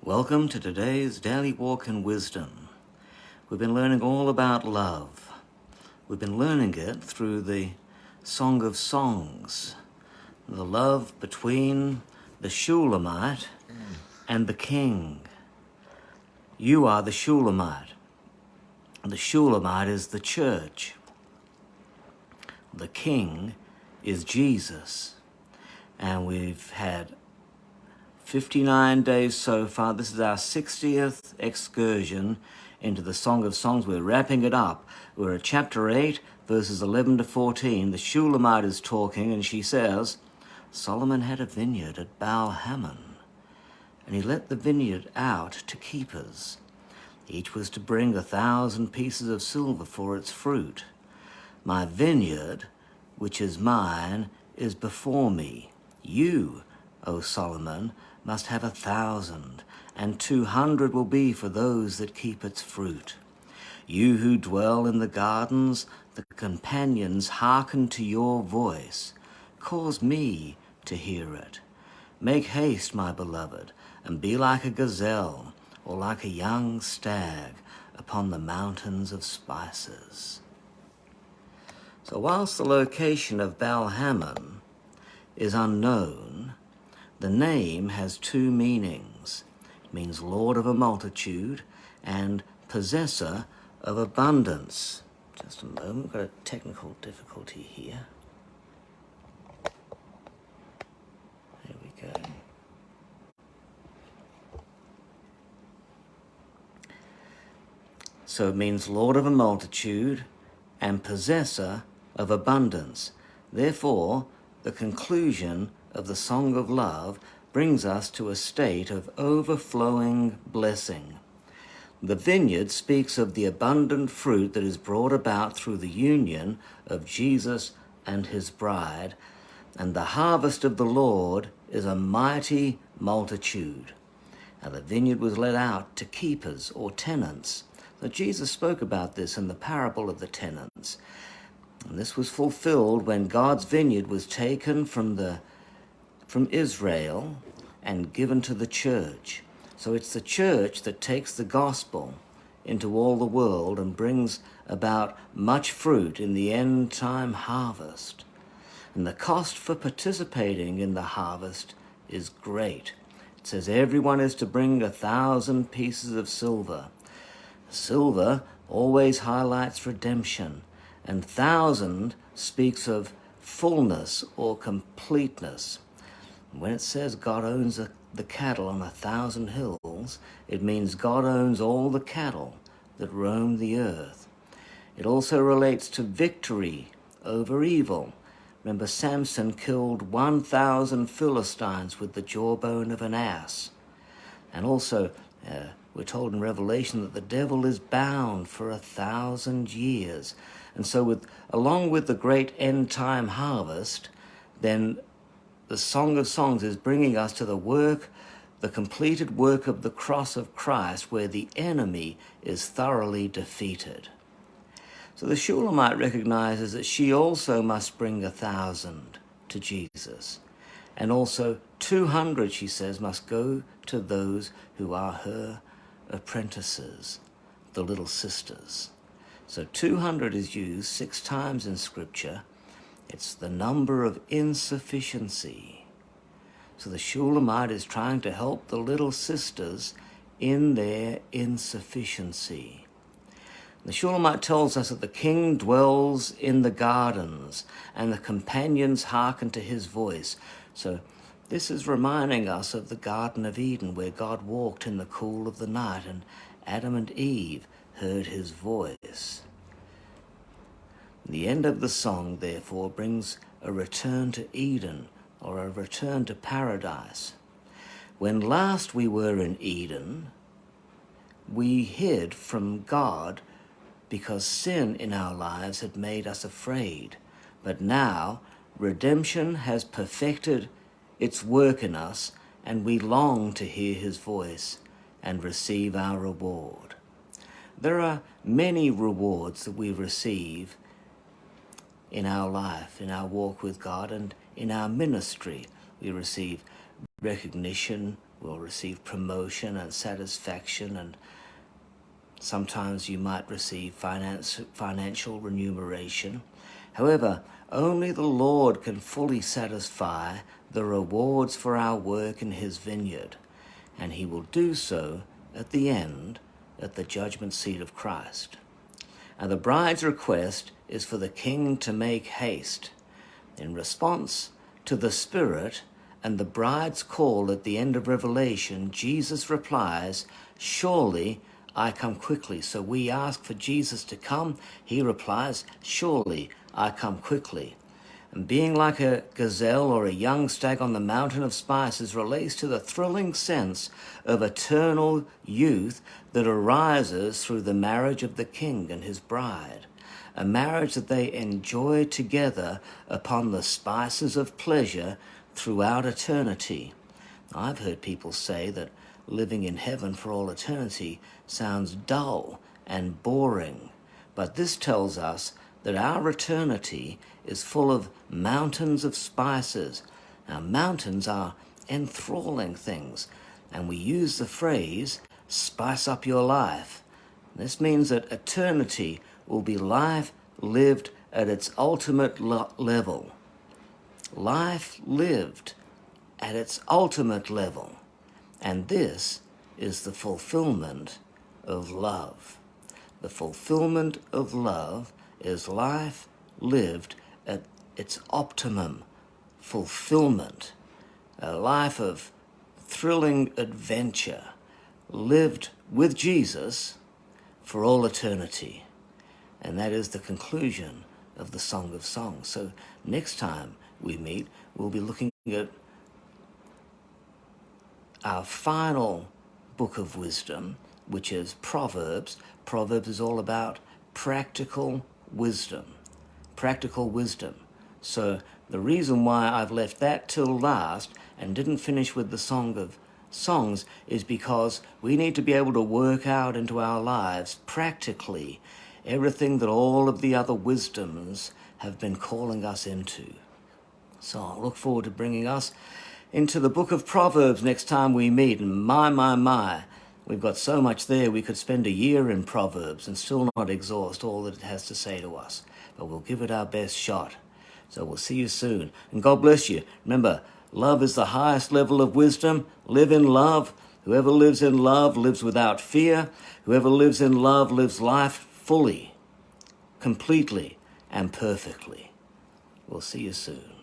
Welcome to today's Daily Walk in Wisdom. We've been learning all about love. We've been learning it through the Song of Songs, the love between the Shulamite and the king. You are the Shulamite. The Shulamite is the church. The king is Jesus. And we've had 59 days so far. This is our 60th excursion into the Song of Songs. We're wrapping it up. We're at chapter 8, verses 11 to 14. The Shulamite is talking, and she says, Solomon had a vineyard at Baal-Hamon, and he let the vineyard out to keepers. Each was to bring 1,000 pieces of silver for its fruit. My vineyard, which is mine, is before me. You, O Solomon, must have 1,000, and 200 will be for those that keep its fruit. You who dwell in the gardens, the companions hearken to your voice. Cause me to hear it. Make haste, my beloved, and be like a gazelle, or like a young stag upon the mountains of spices. So whilst the location of Baal-Hamon is unknown, the name has two meanings. It means Lord of a multitude and possessor of abundance. Just a moment, we've got a technical difficulty here. There we go. So it means Lord of a multitude and possessor of abundance. Therefore, the conclusion of the Song of Love brings us to a state of overflowing blessing. The vineyard speaks of the abundant fruit that is brought about through the union of Jesus and his bride, and the harvest of the Lord is a mighty multitude. Now the vineyard was let out to keepers or tenants. So Jesus spoke about this in the parable of the tenants. And this was fulfilled when God's vineyard was taken from Israel and given to the church. So it's the church that takes the gospel into all the world and brings about much fruit in the end time harvest. And the cost for participating in the harvest is great. It says everyone is to bring 1,000 pieces of silver. Silver always highlights redemption, and 1,000 speaks of fullness or completeness. When it says God owns the cattle on 1,000 hills, it means God owns all the cattle that roam the earth. It also relates to victory over evil. Remember, Samson killed 1,000 Philistines with the jawbone of an ass. And also, we're told in Revelation that the devil is bound for 1,000 years. And so along with the great end-time harvest, then the Song of Songs is bringing us to the completed work of the cross of Christ, where the enemy is thoroughly defeated. So the Shulamite recognizes that she also must bring 1,000 to Jesus. And also 200, she says, must go to those who are her apprentices, the little sisters. So 200 is used 6 times in Scripture. It's the number of insufficiency. So the Shulamite is trying to help the little sisters in their insufficiency. The Shulamite tells us that the king dwells in the gardens and the companions hearken to his voice. So this is reminding us of the Garden of Eden, where God walked in the cool of the night and Adam and Eve heard his voice. The end of the song, therefore, brings a return to Eden, or a return to paradise. When last we were in Eden, we hid from God because sin in our lives had made us afraid. But now, redemption has perfected its work in us, and we long to hear his voice and receive our reward. There are many rewards that we receive in our life, in our walk with God, and in our ministry. We receive recognition will receive promotion and satisfaction, and sometimes you might receive financial remuneration. However, only the Lord can fully satisfy the rewards for our work in his vineyard, and he will do so at the end, at the judgment seat of Christ. And the bride's request is for the king to make haste. In response to the Spirit and the bride's call at the end of Revelation, Jesus replies, "Surely I come quickly." So we ask for Jesus to come. He replies, "Surely I come quickly." And being like a gazelle or a young stag on the mountain of spices relates to the thrilling sense of eternal youth that arises through the marriage of the king and his bride, a marriage that they enjoy together upon the spices of pleasure throughout eternity. I've heard people say that living in heaven for all eternity sounds dull and boring, but this tells us that our eternity is full of mountains of spices. Now, mountains are enthralling things, and we use the phrase, spice up your life. This means that eternity will be life lived at its ultimate level. Life lived at its ultimate level. And this is the fulfillment of love. The fulfillment of love is life lived at its optimum fulfillment, a life of thrilling adventure lived with Jesus for all eternity. And that is the conclusion of the Song of Songs. So next time we meet, we'll be looking at our final book of wisdom, which is Proverbs. Proverbs is all about practical wisdom. Practical wisdom. So the reason why I've left that till last and didn't finish with the Song of Songs is because we need to be able to work out into our lives practically everything that all of the other wisdoms have been calling us into. So I look forward to bringing us into the book of Proverbs next time we meet. And my, we've got so much there. We could spend a year in Proverbs and still not exhaust all that it has to say to us. But we'll give it our best shot. So we'll see you soon. And God bless you. Remember, love is the highest level of wisdom. Live in love. Whoever lives in love lives without fear. Whoever lives in love lives life fully, completely, and perfectly. We'll see you soon.